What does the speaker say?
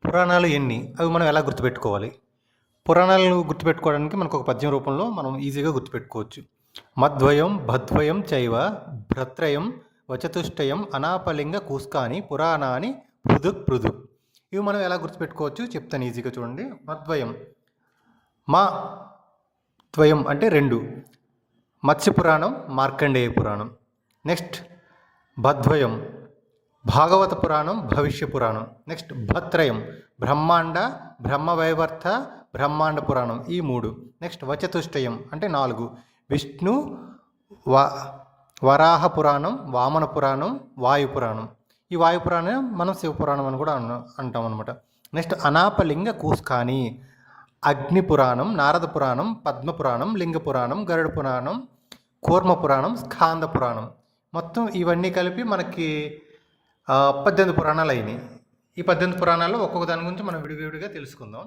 పురాణాలు ఎన్ని? అవి మనం ఎలా గుర్తుపెట్టుకోవాలి? పురాణాలను గుర్తుపెట్టుకోవడానికి మనకు ఒక పద్యం రూపంలో మనం ఈజీగా గుర్తుపెట్టుకోవచ్చు. మద్వయం, భద్వయం చైవ భ్రత్రయం వచతుష్టయం అనాపలింగ కూస్కాని పురాణాని పృథుక్ పృథుక్. ఇవి మనం ఎలా గుర్తుపెట్టుకోవచ్చు చెప్తాను ఈజీగా చూడండి. మద్వయం, మా ద్వయం అంటే 2, మత్స్య పురాణం, మార్కండేయ పురాణం. నెక్స్ట్ భద్వయం, భాగవత పురాణం, భవిష్య పురాణం. నెక్స్ట్ భత్రయం, బ్రహ్మాండ, బ్రహ్మవైవర్త, బ్రహ్మాండ పురాణం, ఈ 3. నెక్స్ట్ వచతుష్టయం అంటే 4, విష్ణు వరాహ పురాణం, వామన పురాణం, వాయు పురాణం. ఈ వాయు పురాణం మనం శివపురాణం అని కూడా అంటాం అనమాట. నెక్స్ట్ అనాపలింగ కూస్కాని, అగ్ని పురాణం, నారద పురాణం, పద్మ పురాణం, లింగ పురాణం, గరుడ పురాణం, కూర్మ పురాణం, స్కాంద పురాణం. మొత్తం ఇవన్నీ కలిపి మనకి 18 పురాణాలు అయినాయి. ఈ 18 పురాణాల్లో ఒక్కొక్క దాని గురించి మనం విడివిడిగా తెలుసుకుందాం.